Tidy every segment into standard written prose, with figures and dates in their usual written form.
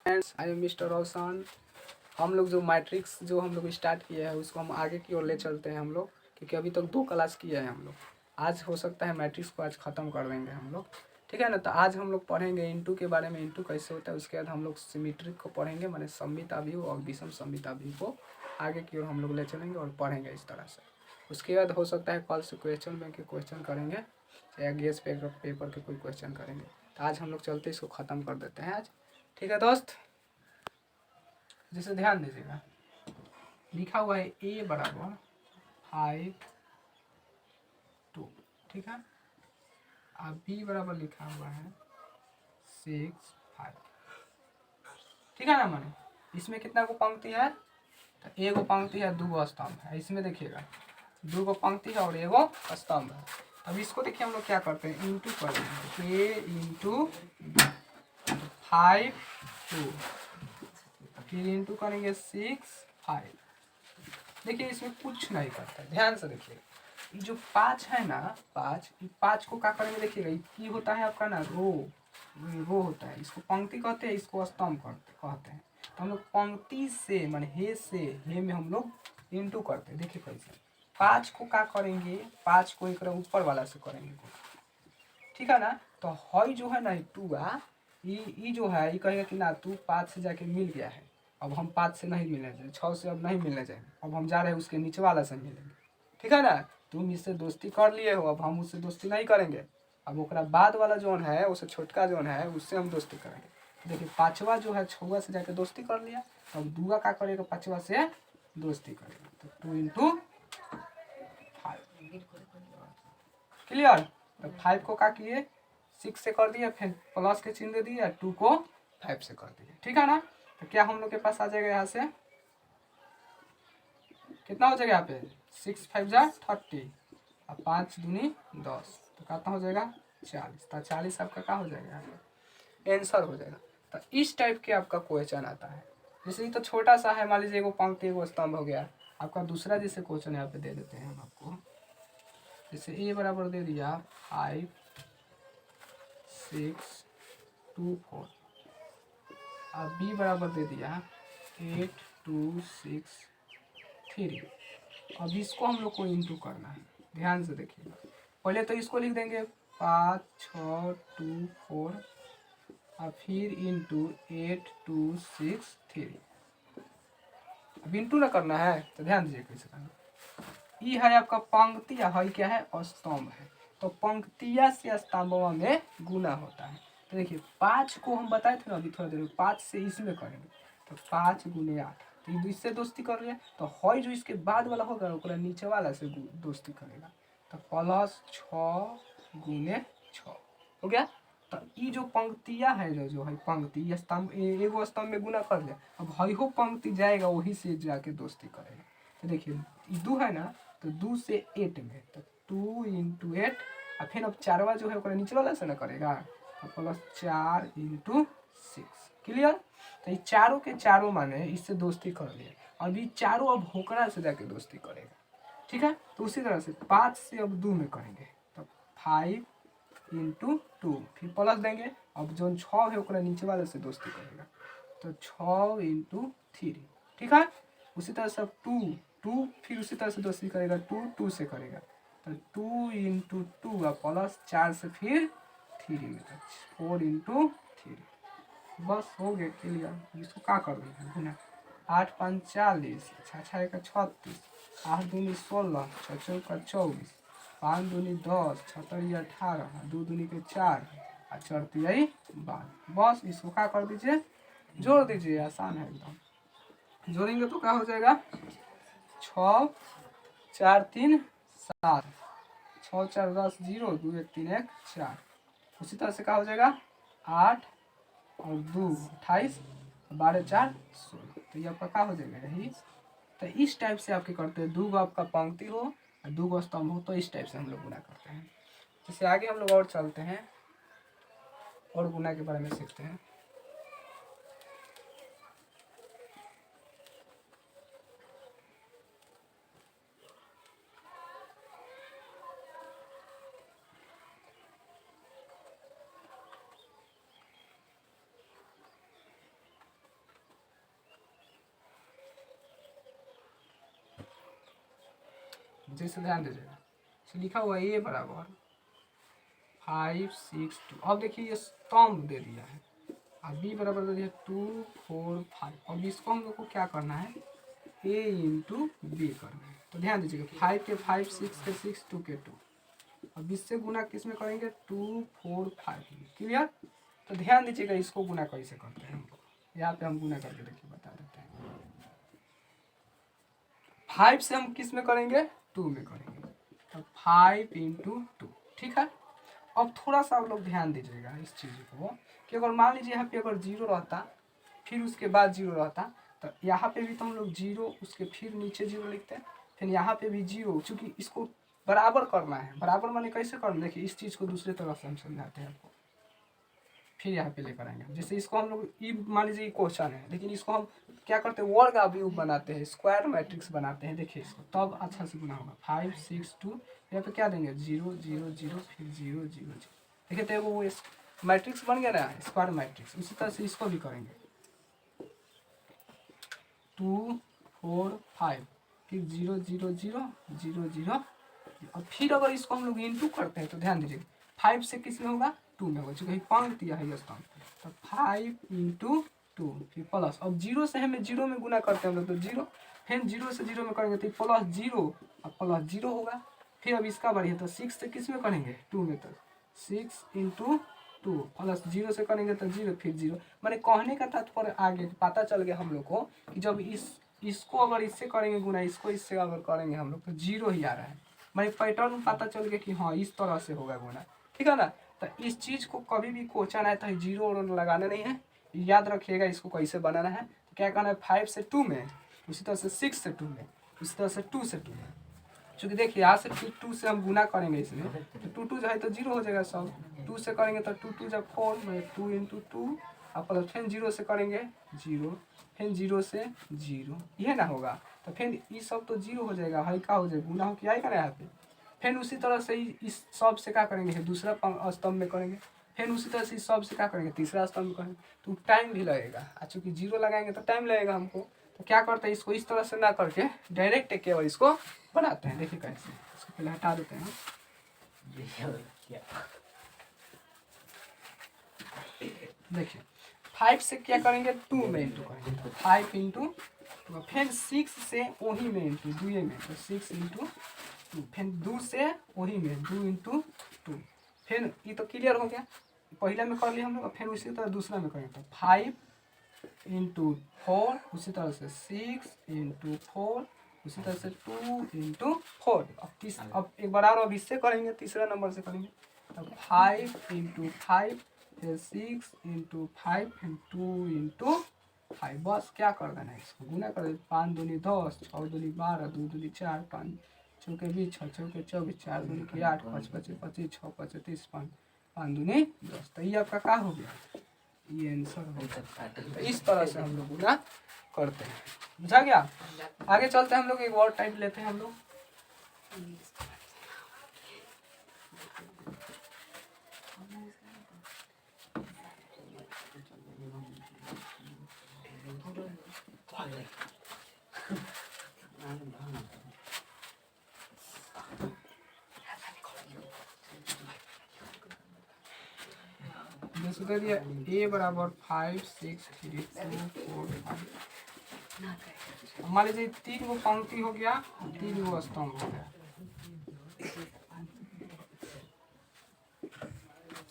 Friends, I am mister रोशन। हम लोग जो मैट्रिक्स जो हम लोग स्टार्ट किए हैं उसको हम आगे की ओर ले चलते हैं हम लोग, क्योंकि अभी तक 2 क्लास किए हैं हम लोग। आज हो सकता है मैट्रिक्स को आज ख़त्म कर देंगे हम लोग, ठीक है ना। तो आज हम लोग पढ़ेंगे इंटू के बारे में, इंटू कैसे होता है। उसके बाद हम लोग सिमेट्रिक को पढ़ेंगे, माने सममिताव्यूह और विषम सममिताव्यूह को आगे की ओर हम लोग ले चलेंगे और पढ़ेंगे इस तरह से। उसके बाद हो सकता है कल से क्वेश्चन बैंक के क्वेश्चन करेंगे या गेस पेपर के कोई क्वेश्चन करेंगे। तो आज हम लोग चलते इसको ख़त्म कर देते हैं आज, ठीक है दोस्त। जिसे ध्यान दीजिएगा, लिखा हुआ है a बराबर 5 2, ठीक है। अब b बराबर लिखा हुआ है 6 5, ठीक है ना। माने इसमें कितना को पंक्ति है, तो एगो पंक्ति है, 2 गो स्तंभ है। इसमें देखिएगा 2 गो पंक्ति है और एगो स्तंभ है। अब इसको देखिए हम लोग क्या करते हैं, इंटू कर देंगे। a इंटू 5 2, फिर इंटू करेंगे 6 5। देखिए इसमें कुछ नहीं करता है, ध्यान से देखिए। ये जो 5 है ना, 5 को क्या करेंगे देखिएगा। ये होता है आपका ना रो होता है, इसको पंक्ति कहते हैं, इसको स्तंभ कहते हैं। तो हम लोग पंक्ति से माने हे में हम लोग इंटू करते हैं। देखिए कैसे 5 को क्या करेंगे, 5 को एक ऊपर वाला से करेंगे, ठीक है ना। तो हई जो है ना 2 ये जो है ये कहेगा कि ना तू 5 से जाके मिल गया है। अब हम 5 से नहीं मिलने जाए, 6 से अब नहीं मिलने जाएंगे, अब हम जा रहे हैं उसके नीचे वाला से मिलेंगे, ठीक है ना। तुम इससे दोस्ती कर लिए हो, अब हम उससे दोस्ती नहीं करेंगे। अब ओकरा बाद वाला जोन है, उससे छोटका जोन है, उससे हम दोस्ती करेंगे। देखिए 5वां जो है 6वां से जाके दोस्ती कर लिया, अब 2 क्या करेगा, 5वां से दोस्ती करेगा। तो 2 इंटू 5, क्लियर। तो 5 को क्या किए, 6 से कर दिया, फिर प्लस के चिन्ह दे दिया, 2 को 5 से कर दिया, ठीक है ना। तो क्या हम लोग के पास आ जाएगा, यहाँ से कितना हो जाएगा, यहाँ पे 6 5 जा 30 और 5 दूनी 10, तो कितना हो जाएगा 40। तो 40 आपका क्या हो जाएगा, यहाँ पे आंसर हो जाएगा। तो इस टाइप के आपका क्वेश्चन आता है। जैसे ये तो छोटा सा है, मान लीजिए एगो पंक्ति एगो स्तंभ हो गया। आपका दूसरा जैसे क्वेश्चन यहाँ पे दे देते हैं हम आपको। जैसे a बराबर दे दिया 5 6 2 4, अब b बराबर दे दिया 8 2 6 3। अब इसको हम लोग को इंटू करना है, ध्यान से देखिएगा। पहले तो इसको लिख देंगे 5 6 2 4 और फिर इंटू 8 2 6 3। अब इंटू ना करना है, तो ध्यान दीजिए कैसे करना। ये है आपका पंक्ति, है क्या है, स्तंभ है। तो पंक्तिया से स्तंभों में गुना होता है। तो देखिए 5 को हम बताए थे ना अभी थोड़ा देर में, 5 से इसमें करेंगे, तो 5 गुने 8, तो इससे दोस्ती कर लिया। तो हई जो इसके बाद वाला होगा ओकरा नीचे वाला से दोस्ती करेगा, तो प्लस 6 गुने 6 हो गया। तो ये जो पंक्तिया है, जो है पंक्ति स्तंभ, एगो स्तंभ में गुना कर लिया। अब हई हो पंक्ति जाएगा वही से जाके दोस्ती करेगा। तो देखिए 2 है ना, तो 2 से 8 में, तो 2 इंटू 8 और फिर अब 4वां जो है ओकरा नीचे वाला से ना करेगा, तो प्लस 4 इंटू 6, क्लियर। तो ये चारों के चारों माने इससे दोस्ती कर लिया। अब ये चारों अब होकरा से जाके दोस्ती करेगा, ठीक है। तो उसी तरह से 5 से अब 2 में करेंगे, तो 5 इंटू 2, फिर प्लस देंगे। अब जो 6 है ओकरा नीचे वाले से दोस्ती करेगा, तो 6 इंटू 3, ठीक है। उसी तरह से 2 फिर उसी तरह से दोस्ती करेगा, 2 से करेगा, तो 2 इंटू 2 और प्लस 4 से फिर 3 में, 4 इंटू 3। बस हो गया क्लियर। इसको क्या कर देंगे ना, 8 5 40, 6 1 36, 8 दूनी 16, 6 चौका 24, 5 दूनी 10, 6 तरी 18, 2 दूनी के 4 और 4 तिहाई 12। बस इसको क्या कर दीजिए, जोड़ दीजिए, आसान है एकदम। जोड़ेंगे तो क्या हो जाएगा, 6 4 3 7, 6 4 10 0, 2 1 3 1 4। उसी तरह से क्या हो जाएगा, 8 और 2 28, 12 4 16। तो ये आपका क्या हो जाएगा यही। तो इस टाइप से आपके करते हैं, 2 आपका पंक्ति हो और 2 स्तंभ हो, तो इस टाइप से हम लोग गुना करते हैं। जैसे आगे हम लोग और चलते हैं और गुना के बारे में सीखते हैं। जैसे ध्यान दीजिएगा, लिखा हुआ ए बराबर 5 6 2। अब देखिए ये स्तंभ दे दिया है, अब बी बराबर दे दिया 2 4 5। अब इसको हम लोग को क्या करना है, ए इंटू बी करना है। तो ध्यान दीजिएगा 5 के 5 6 के 6 2 के 2। अब इससे गुना किस में करेंगे 2 4 5। क्लियर। तो ध्यान दीजिएगा इसको गुना कैसे करते हैं हम लोग, यहाँ पे हम गुना करके देखिए बता देते हैं। 5 से हम किस में करेंगे 2 में करेंगे, तो 5 इंटू 2। ठीक है। अब थोड़ा सा आप लोग ध्यान दीजिएगा इस चीज़ को कि अगर मान लीजिए यहाँ पे अगर 0 रहता फिर उसके बाद 0 रहता, तो यहाँ पे भी तो हम लोग 0 उसके फिर नीचे 0 लिखते हैं, फिर यहाँ पे भी 0, चूँकि इसको बराबर करना है। बराबर माने कैसे करना, देखिए इस चीज़ को दूसरे तरफ से हम समझाते हैं आपको, फिर यहाँ पे लेकर आएंगे। जैसे इसको हम लोग ई मान लीजिए क्वेश्चन है, लेकिन इसको हम क्या करते हैं वर्ग अवयव बनाते हैं, स्क्वायर मैट्रिक्स बनाते हैं। देखिए इसको तब अच्छा से गुना होगा। 5 6 2 यहाँ पे क्या देंगे 0 0 0 फिर 0 0 0। देखिए तो वो मैट्रिक्स बन गया ना स्क्वायर मैट्रिक्स। उसी तरह से इसको भी करेंगे 2 4 5 फिर 0 0 0 0 0। और फिर अगर इसको हम लोग इंटू करते हैं तो ध्यान दीजिए 5 से किस में होगा 2 में होगा, चूँकि पंक्ति है ये स्तंभ। तो 5 इंटू 2 फिर प्लस, अब 0 से हमें 0 में गुना करते हैं हम लोग, तो 0 फिर 0 से 0 में करेंगे तो प्लस 0 और प्लस 0 होगा। फिर अब इसका बढ़िया तो 6 से किस में करेंगे 2 में, तो 6 इंटू 2 प्लस 0 से करेंगे तो 0 फिर 0। मैंने कहने का तात्पर्य आगे पता चल गया हम लोग को कि जब इसको अगर इससे करेंगे गुना, इसको इससे अगर करेंगे हम लोग तो 0 ही आ रहा है। मैंने पैटर्न पता चल गया कि हाँ इस तरह से होगा गुना। ठीक है ना। तो इस चीज़ को कभी भी क्वेश्चन आए तो 0 लगाना नहीं है, याद रखिएगा इसको कैसे बनाना है। तो क्या करना है 5 से 2 में, उसी तरह से 6 से 2 में, उसी तरह से 2 से 2 में। चूँकि देखिए यहाँ से फिर 2 से हम गुना करेंगे इसमें, तो 2 2 जो है तो 0 हो जाएगा सब। 2 से करेंगे तो 2 2 जब 4 में 2 इंटू 2 और प्लस फिर 0 से करेंगे 0 फिर 0 से 0, यह ना होगा। तो फिर ये सब तो 0 हो जाएगा, हल्का हो जाएगा, गुना हो क्या आएगा ना यहाँ पे। फिर उसी तरह से इस सब से क्या करेंगे दूसरा स्तंभ में करेंगे, फिर उसी तरह से इस सब से क्या करेंगे तीसरा स्तंभ में करेंगे। तो टाइम भी लगेगा, चूँकि 0 लगाएंगे तो टाइम लगेगा हमको। तो क्या करते हैं इसको इस तरह से ना करके डायरेक्ट केवल इसको बनाते हैं। देखिए कैसे, इसको पहले हटा देते हैं। देखिए 5 से क्या करेंगे 2 में इंटू करेंगे, तो 5 इंटू 2, फिर 6 से वही में इंटू 2 में, तो 6 इंटू 2, फिर 2 से वही में 2 इंटू 2। फिर ये तो क्लियर हो गया, पहले में कर लिया हम लोग। फिर उसी तरह दूसरा में करेंगे तो 5 इंटू 4, उसी तरह से 6 इंटू 4, उसी तरह से 2 इंटू 4। अब एक बार और अब इससे करेंगे, तीसरा नंबर से करेंगे। अब 5 इंटू 5 फिर 6 इंटू 5 फिर 2 इंटू 5। बस क्या कर देना है इसको गुना कर देना। 5 दूनी 10, 6 दूनी 12, 2 दूनी 4, 5 चौके 20, 6 चौके 24, 4 दूनी 8, 5 25 25, 6 5 30, 5 दूनी 10। तो ये आपका क्या हो गया, ये आंसर हो सकता है। तो इस तरह से हम लोग गुना करते हैं, बुझा गया। आगे चलते हैं हम लोग, एक और टाइप लेते हैं हम लोग। दिया ए बराबर 5 6 3 2 4 5। मान लीजिए 3 गो पंक्ति हो गया, 3 गो स्तंभ हो गया।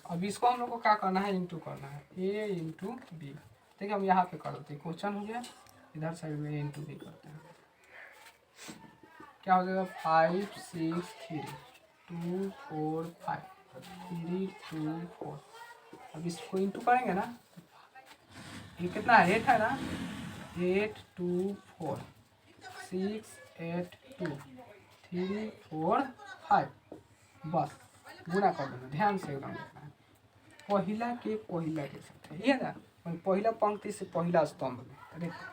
अब इसको हम लोग को क्या करना है इंटू करना है, ए इंटू बी। देखिए हम यहाँ पे कर देते हैं, क्वेश्चन हो गया, इधर साइड में ए इंटू बी करते हैं। क्या हो जाएगा 5 6 3 2 4 5 3 2 4। अब इसको इंटू करेंगे ना, ये कितना है 8 है ना, 8 2 4 6 8 2 3 4 5। बस गुना कर देना, ध्यान से एकदम देखना है, पहिला के साथ है ये ना, पहला पंक्ति से पहला स्तंभ में। देखो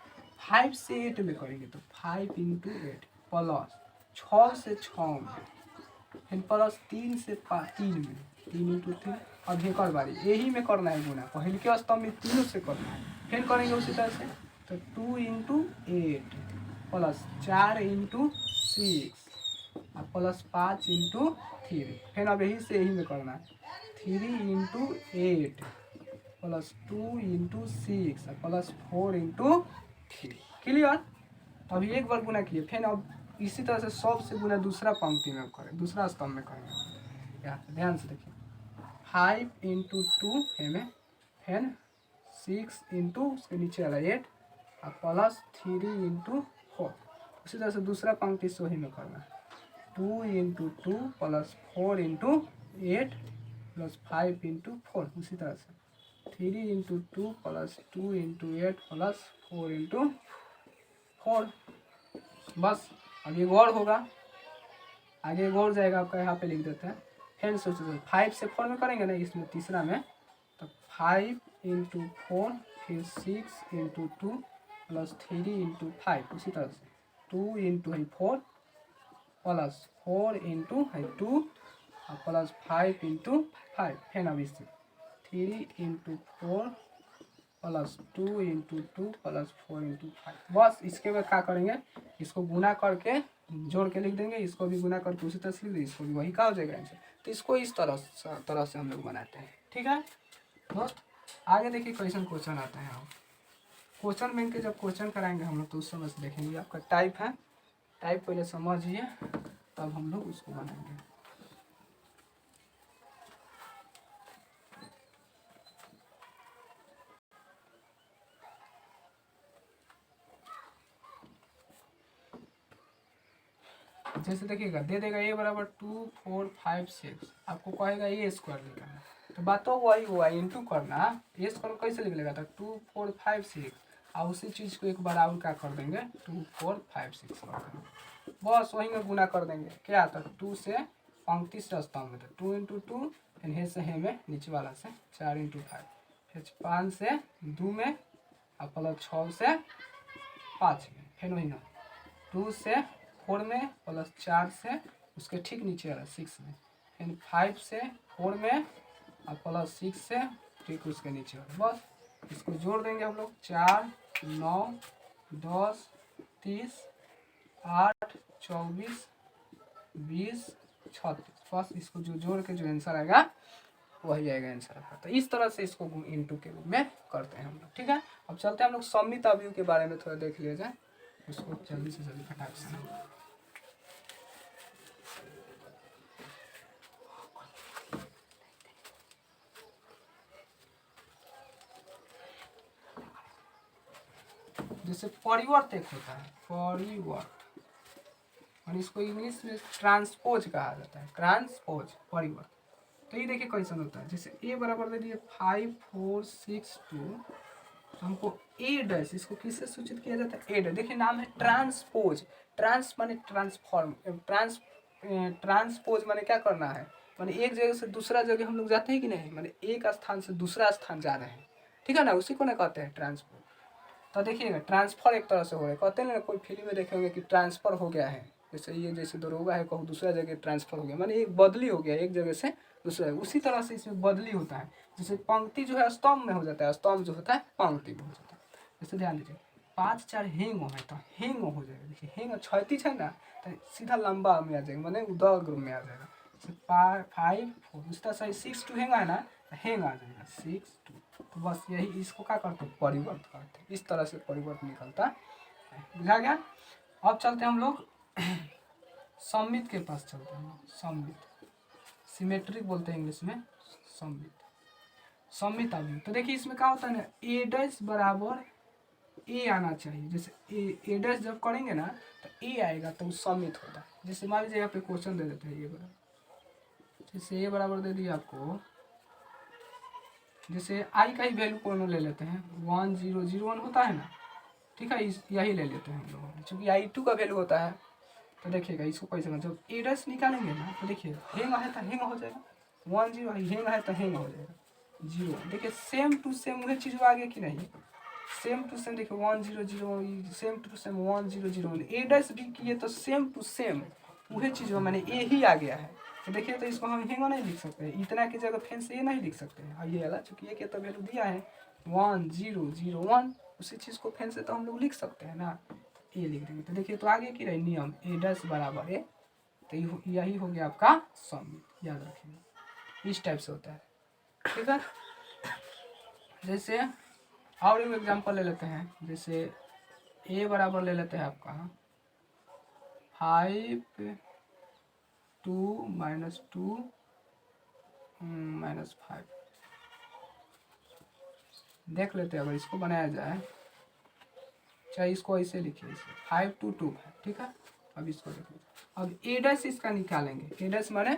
5 से 8 में करेंगे तो 5 इंटू 8 प्लस 6 से 6 में, फिर प्लस 3 से 3 में, 3 इंटू 3। अब एक और बारी यही में करना है गुना, पहले के स्तंभ में तीनों से करना है। फिर करेंगे उसी तरह से, तो 2 इंटू 8 प्लस 4 इंटू 6 और प्लस 5 इंटू 3। फिर अब यही से यही में करना है 3 into 8 plus 2 into 6 plus 4 into 3। Clear. तो अभी एक बार गुना किए, फिर अब इसी तरह से सब से गुना दूसरा पंक्ति में करें, दूसरा स्तंभ में करेंगे। यहाँ पे ध्यान से देखिए 5 इंटू 2 है में, फिर 6 इंटू उसके नीचे वाला 8 और प्लस 3 इंटू 4। उसी तरह से दूसरा पंक्ति से वही में करना है 2 into 2 plus 4 into 8 plus 5 into 4। उसी तरह से 3 into 2 plus 2 into 8 plus 4 into 4। बस अब ये और होगा, आगे और जाएगा आपका, यहाँ पे लिख देते हैं। फिर सोचो 5 से 4 में करेंगे ना इसमें तीसरा में, तो 5 इंटू 4 फिर 6 इंटू 2 प्लस 3 इंटू 5। उसी तरह से 2 इंटू 4 प्लस 4 इंटू 2 और प्लस 5 इंटू 5। फिर अब इससे 3 into 4 plus 2 into 2 plus 4 into 5। बस इसके बाद क्या करेंगे, इसको गुना करके जोड़ के लिख देंगे, इसको भी गुना करके उसी तरह से लिख देंगे, इसको भी वही का हो जाएगा आंसर। तो इसको इस तरह से हम लोग बनाते हैं। ठीक है दोस्त, आगे देखिए क्वेश्चन आता है। क्वेश्चन बैंक के जब क्वेश्चन कराएंगे हम लोग तो उस समय से देखेंगे। आपका टाइप है, टाइप पहले समझिए तब हम लोग उसको बनाएंगे। जैसे देखिएगा दे देगा a बराबर 2 4 5 6, आपको कहेगा a स्क्वायर निकालना, तो बात तो वही हुआ इंटू करना। a स्क्वायर कैसे लिख लेगा था 2 4 5 6, और उसी चीज़ को एक बार और क्या कर देंगे 2 4 5 6 कर देंगे, बस वही में गुना कर देंगे। क्या आता है 2 से पंक्ति से स्तंभ में 2 इंटू 2 फिर हे से हे में नीचे वाला से 4 इंटू 5 फिर 5 से 2 में और प्लस 6 से 5 में, फिर वही ना 2 से 4 में प्लस 4 से उसके ठीक नीचे वाला 6 में, फिर 5 से 4 में और प्लस 6 से ठीक उसके नीचे वाला। बस इसको जोड़ देंगे हम लोग 4 9 10 30 8 24 20 36। बस इसको जो जोड़ के जो आंसर आएगा वही आएगा आंसर। तो इस तरह से इसको इंटू के रूप में करते हैं हम लोग। ठीक है, अब चलते हैं हम लोग सममित अवयव के बारे में थोड़ा देख लिया जाए, उसको जल्दी से जल्दी फटाक से। जैसे परिवर्त एक होता है, परिवर्त, और इसको इंग्लिश में ट्रांसपोज कहा जाता है, ट्रांसपोज परिवर्त। तो ये देखिए क्वेश्चन होता है, जैसे a बराबर दे दिए 5 4 6 2, तो हमको a डैश, इसको किससे सूचित किया जाता है a डैश। देखिए नाम है ट्रांसपोज, ट्रांस माने ट्रांसफॉर्म, ट्रांसपोज माने क्या करना है, माने एक जगह से दूसरा जगह हम लोग जाते हैं कि नहीं, माने एक स्थान से दूसरा स्थान जा रहे हैं। ठीक है ना, उसी को ना कहते हैं ट्रांसपोज। तो देखिएगा ट्रांसफर एक तरह से हो रहा है, कहते हैं ना कोई फिल्म में देखे होंगे कि ट्रांसफर हो गया है, जैसे ये जैसे दरोगा है कहूँ दूसरा जगह ट्रांसफर हो गया, माने एक बदली हो गया एक जगह से दूसरा। उसी तरह से इसमें बदली होता है, जैसे पंक्ति जो है स्तंभ में हो जाता है, स्तंभ जो होता है पंक्ति में हो जाता है। जैसे ध्यान दीजिए 5 4 हेंगो है तो हेंगो हो जाएगा। देखिए हेंगो क्षैतिज है ना तो सीधा लंबा में आ जाएगा, माने उदग्र में आ जाएगा। जैसे 5 4 इस तरह से 6 2 हेंगा है ना तो हेंग आ जाएगा 6 2। तो बस यही इसको क्या करते हैं परिवर्त करते हैं, इस तरह से परिवर्त निकलता है। बुझा गया। अब चलते हैं हम लोग सममित के पास चलते हैं। सममित, सिमेट्रिक बोलते हैं इंग्लिश में, सममित, सममित अवयव। तो देखिए इसमें क्या होता है ना a डैश बराबर a आना चाहिए। जैसे a डैश जब करेंगे ना तो a आएगा तो सममित होता है। जैसे मान लीजिए यहाँ पे क्वेश्चन दे देते हैं a बराबर, जैसे a बराबर दे दिया आपको, जैसे i का ही वैल्यू कोनो ले लेते हैं 1 0 0 1 होता है ना, ठीक है, यही ले लेते हैं हम लोग, चूँकि i2 का वैल्यू होता है। तो देखिएगा इसको कैसे जब a डैश निकालेंगे ना तो देखिए हेंग है तो हेंग हो जाएगा, 1 0 हेंग है तो हेंग हो जाएगा 0। देखिए सेम टू सेम वही चीज़ आ गया कि नहीं, सेम टू सेम। देखिए 1 0 0 same to same 1 0 0 a dash भी किए तो सेम टू सेम वही चीज़ मैंने a ही आ गया है। तो देखिए तो इसको हम हेंगो नहीं लिख सकते, इतना की जगह फैन से ये नहीं लिख सकते हैं। और ये वाला चूँकि ये तो वैल्यू दिया है 1 0 0 1, उसी चीज़ को फैन से तो हम लोग लिख सकते हैं ना, ए लिख देंगे। तो देखिए तो आगे की रही नियम a डैश बराबर ए तो यही हो गया आपका सममित, याद रखिएगा। इस टाइप से होता है, ठीक है। जैसे और एक एग्जांपल ले लेते हैं, जैसे ए बराबर ले लेते हैं आपका 5 2 -2 -5। देख लेते हैं अगर इसको बनाया जाए, चाहे इसको ऐसे लिखिए, इसे 5 2 2 5, ठीक है। अब इसको देखिए, अब ए डैश इसका निकालेंगे, ए डैश माने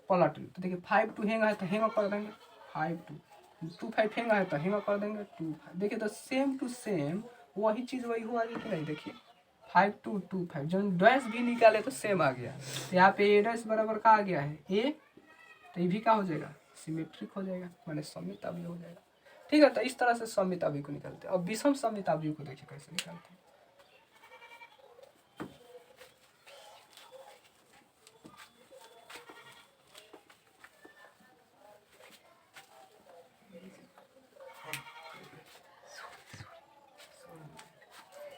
पलट, तो देखिए 5 2 हैंगा है तो हैंगा कर देंगे 5 2, 2 5 हैंगा है तो हैंगा कर देंगे 2 5। देखिए तो सेम टू सेम वही चीज़ वही हुआ कि नहीं, देखिए 5 2 2 5, जब डैश भी निकाले तो सेम आ गया। तो यहाँ पे ए डैश बराबर का आ गया है ए, तो ये भी क्या हो जाएगा, सिमेट्रिक हो जाएगा, माने सममित अवयव हो जाएगा, ठीक है। तो इस तरह से सममित अवयव को निकालते हैं। अब विषम सममित अवयव को देखिए कैसे निकालते हैं।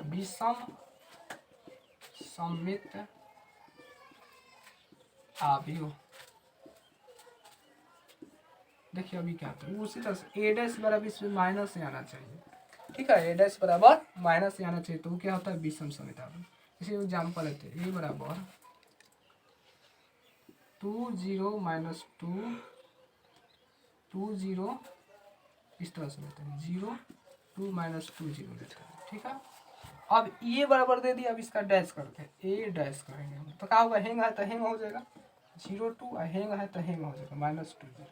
विषम सममित अवयव, देखिए अभी क्या होता है, उसी तरह से ए डैश बराबर इसमें माइनस से आना चाहिए, ठीक है। ए डैश बराबर माइनस से आना चाहिए, तो वो क्या होता है, विषम सममित अवयव। इसी एग्जाम्पल लेते हैं, ए बराबर 2 0 -2 2 0, इस तरह से लेते हैं 0 2 -2 0 लेते हैं, ठीक है। अब ये बराबर दे दिया, अब इसका डैश करते हैं, ए डैश करेंगे हम, तो क्या होगा, हैंग है तो हैंग हो जाएगा 0 2, हैंग है तो हैंग हो जाएगा -2 0,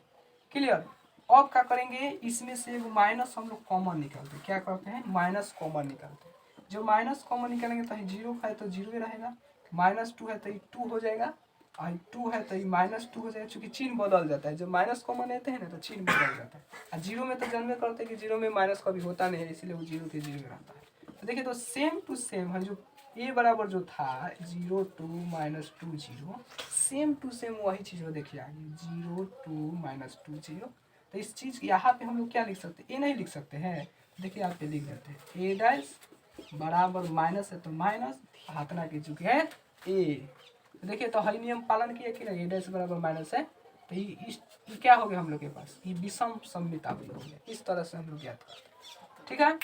क्लियर। अब क्या करेंगे, इसमें से एक माइनस हम लोग कॉमन निकालते हैं, क्या करते हैं, माइनस कॉमन निकालते हैं। जो माइनस कॉमन निकालेंगे तो 0 है तो 0 ही रहेगा, -2 है तो ये 2 हो जाएगा, और 2 है तो ये -2 हो जाएगा, चूंकि चिन्ह बदल जाता है, जब माइनस कॉमन लेते हैं ना तो चिन्ह बदल जाता है। और 0 में तो जानबे करते हैं कि 0 में माइनस कभी होता नहीं है, इसलिए वो 0 के 0 रहता है। तो देखिए तो सेम टू सेम है, जो ए बराबर जो था 0 2 -2 0, सेम टू सेम वही चीज़ हो, देखिए आगे 0 2 -2 0। तो इस चीज़ यहाँ पे हम लोग क्या लिख सकते हैं, ए नहीं लिख सकते हैं, देखिए यहाँ पे लिख देते हैं, ए डैश बराबर माइनस है तो माइनस, हाथ ना की चुके हैं ए। तो देखिए तो हई नियम पालन किया कि नहीं, ए डैश बराबर माइनस है, तो ये क्या हो गया हम लोग के पास, ये विषम सममित अवयव हो गया। इस तरह से हम लोग याद करते हैं, ठीक है।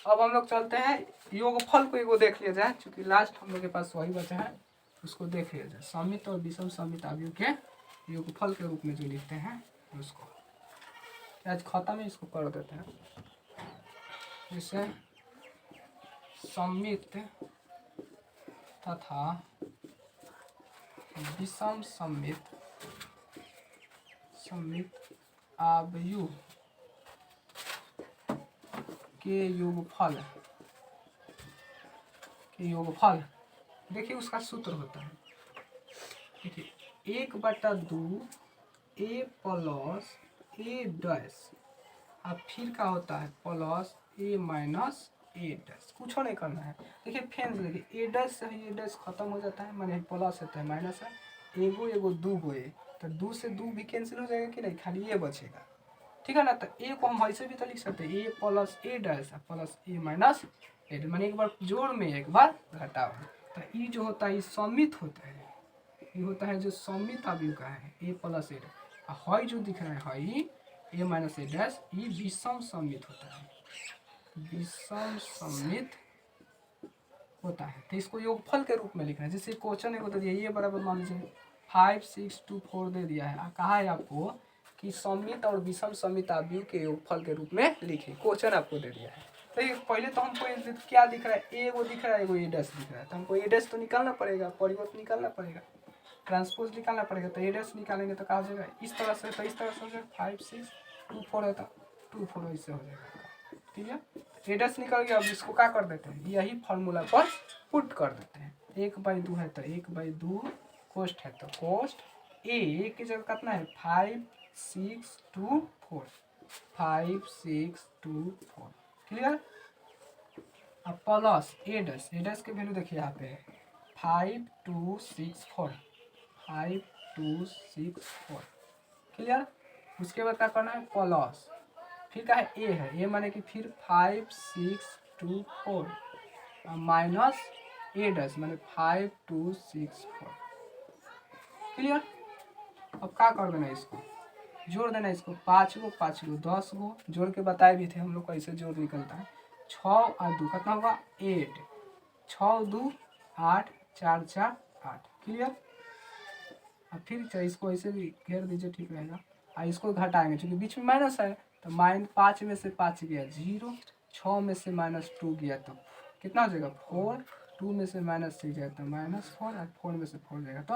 अब हम लोग चलते हैं योगफल को, एगो देख लिया जाए, क्योंकि लास्ट हम लोग के पास वही बचा है, उसको देख लिया जाए। सममित और विषम सममित अवयव के योगफल के रूप में जो लिखते हैं उसको आज खाता में इसको कर देते हैं। जैसे सममित तथा विषम सममित अवयव के योगफल देखिए उसका सूत्र होता है, देखिए 1/2 ए प्लस ए डैश, अब फिर क्या होता है प्लस ए माइनस ए डैश, कुछ नहीं करना है। देखिए फ्रेंड्स, देखिए ए डैश से ए डैश खत्म हो जाता है, माने प्लस होता है माइनस है, एगो एगो दू गो ए, तो 2 से 2 भी कैंसिल हो जाएगा कि नहीं, खाली ए बचेगा, ठीक है ना। तो ए को हम ऐसे भी तो लिख सकते हैं, ए प्लस ए डैश प्लस ए माइनस ए, माने एक बार जोड़ में एक बार घटाव। तो ये जो होता है ये सममित होता है, ये होता है जो सममित अवयव का है, ए प्लस ए, हई जो दिख रहा है हई ए माइनस ए डैश, ये विषम सममित होता है, विषम सममित होता है। तो इसको योगफल के रूप में लिखना है। जैसे क्वेश्चन को दे दिया, ये बराबर मान लीजिए 5 6 2 4 दे दिया है, कहा है आपको कि सममित और विषम सममित अवयव के योगफल के रूप में लिखिए, क्वेश्चन आपको दे दिया है। तो ये पहले तो हमको क्या दिख रहा है, ए वो दिख रहा है, एगो ए डैश दिख रहा है, तो हमको ए डैश तो निकालना पड़ेगा, परिवर्तन निकालना पड़ेगा, ट्रांसपोज निकालना पड़ेगा। तो ए डैश निकालेंगे तो क्या हो जाएगा, इस तरह से, तो इस तरह से हो जाएगा 5 6 2 4 है तो 2 4 ऐसे हो जाएगा, ठीक है। ए डैश निकल गया, अब इसको क्या कर देते हैं, यही फार्मूला पर पुट कर देते हैं। 1/2 है तो 1/2, कोस्ट है तो कोस्ट, ए की जगह कितना है 5 6 2 4, 5 6 2 4, क्लियर। अब प्लस ए डैश के वैल्यू देखिए यहाँ पे 5 2 6 4, 5 2 6 4, क्लियर। उसके बाद क्या करना है प्लस, फिर क्या है ए है, ए माने कि फिर 5 6 2 4 माइनस ए डैश माने 5 2 6 4, क्लियर। अब क्या कर देना इसको, जोड़ देना इसको 5 गो 5 गो 10 गो जोड़ के बताए भी थे हम लोग कैसे जोड़ निकलता है। 6 और 2 कितना होगा 8, 6 2 8 4 4 8 क्लियर। अब फिर इसको ऐसे भी घेर दीजिए ठीक रहेगा। और इसको घटाएंगे क्योंकि बीच में माइनस है तो -5 में से 5 गया 0, 6 में से -2 गया तो कितना हो जाएगा 4, 2 में से -6 जाएगा तो -4 और 4 में से 4 जाएगा तो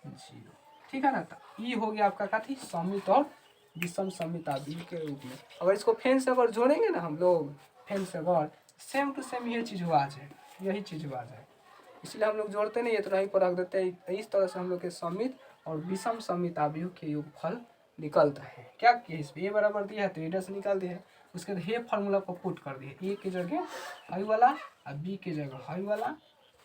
0। ठीक है ना। तो ये हो गया आपका कथी समित और विषम समित आदि के रूप में। अगर इसको फेन से अगर जोड़ेंगे ना हम लोग फेन से अगर सेम टू सेम यही चीज़ हुआ जाए, यही चीज़ हुआ जाए, इसलिए हम लोग जोड़ते नहीं है तो नहीं पर रख देते हैं। इस तरह से हम लोग के समित और विषम समित आव्यूह के योगफल निकलता है। क्या किया इस पे ए बराबर दिया है तो ए से निकाल दिया है। उसके बाद हे फार्मूला को पुट कर दिए, ए के जगह हाई वाला और बी के जगह हाई वाला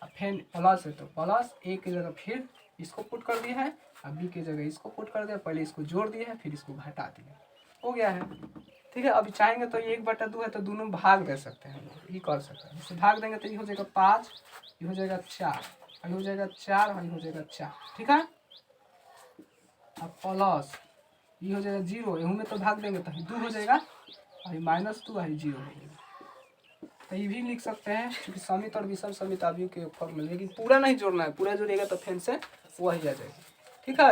और फिर प्लस है तो प्लस, ए के जगह फिर इसको पुट कर दिया है और बी के जगह इसको पुट कर दिया। पहले इसको जोड़ दिया है फिर इसको घटा दिया, हो गया है। ठीक है। अभी चाहेंगे तो 1/2 है तो दोनों भाग दे सकते हैं, ये कर सकते हैं। जैसे भाग देंगे तो ये हो जाएगा 5, ये हो जाएगा 4, ये हो जाएगा 4 और ये हो जाएगा 4। ठीक है। अब प्लस ये हो जाएगा 0, यहूँ में तो भाग देंगे तो 2 हो जाएगा और -2 और 0 हो जाएगा। तो ये भी लिख सकते हैं क्योंकि समित और विषम समित आव्यूह के योगफल में, लेकिन पूरा नहीं जोड़ना है, पूरा जोड़िएगा तो फेन से वही आ जाएगा। ठीक है।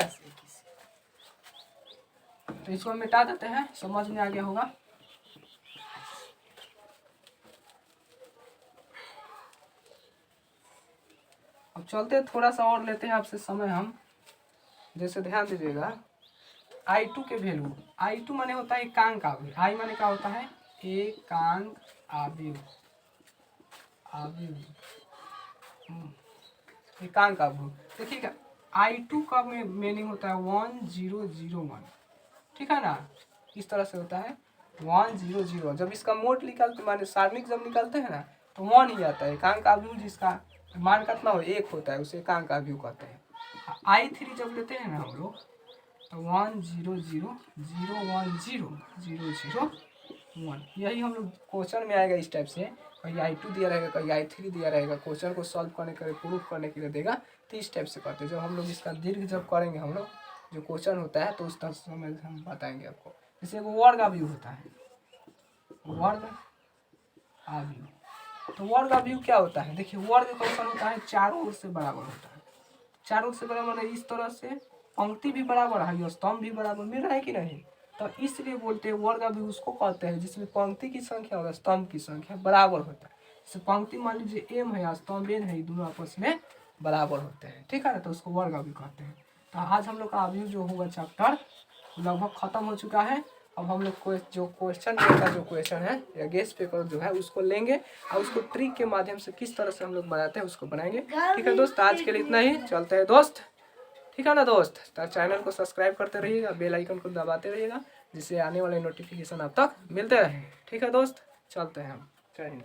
तो इसको मिटा देते हैं, समझ में आ गया होगा। अब चलते हैं थोड़ा सा और लेते हैं आपसे समय हम। जैसे ध्यान दीजिएगा I2 के वैल्यू, I2 माने होता है एकांक आव्यूह, I माने क्या होता है एकांक आव्यूह, एकांक आव्यूह। देखिएगा I2 का मीनिंग होता है 1001। ठीक है ना। इस तरह से होता है 100। जब इसका मोड निकालते माने सारणिक जब निकालते हैं ना तो 1 ही आता है। एकांक आव्यूह जिसका मान कितना हो 1 होता है उसे एकांक आव्यूह कहते हैं। I3 जब लेते हैं ना हम लोग तो 10000100001, यही हम लोग क्वेश्चन में आएगा इस टाइप से। कहीं I2 दिया रहेगा, कहीं I3 दिया रहेगा। क्वेश्चन को सॉल्व करने के लिए प्रूफ करने के लिए देगा तो इस टाइप से करते हैं। जब हम लोग इसका दीर्घ जब करेंगे हम लोग जो क्वेश्चन होता है तो उस तरह से हम बताएंगे आपको। जैसे एक वर्ग आव्यूह होता है, वर्ग आव्यूह। तो वर्ग आव्यूह क्या होता है, देखिए वर्ग क्वेश्चन होता है चारों ओर से बराबर होता है। चारों ओर से बराबर इस तरह से पंक्ति भी बराबर है, स्तंभ भी बराबर मिल रहा है कि नहीं। तो इसलिए बोलते हैं वर्ग आव्यूह उसको कहते हैं जिसमें पंक्ति की संख्या और स्तंभ की संख्या बराबर होता है। जैसे पंक्ति मान लीजिए m है, स्तंभ n है, दोनों आपस में बराबर होते हैं। ठीक है ना। तो उसको वर्ग आव्यूह कहते हैं। तो आज हम लोग का आव्यूह जो होगा चैप्टर लगभग खत्म हो चुका है। अब हम लोग को जो क्वेश्चन है या गेस्ट पेपर जो है उसको लेंगे और उसको ट्रिक के माध्यम से किस तरह से हम लोग बनाते हैं उसको बनाएंगे। ठीक है दोस्त, आज के लिए इतना ही, चलते हैं दोस्त। ठीक है ना दोस्त। तो चैनल को सब्सक्राइब करते रहिएगा, बेल आइकन को दबाते रहिएगा जिससे आने वाले नोटिफिकेशन आप तक मिलते रहे। ठीक है दोस्त, चलते हैं हम। जय हिंद।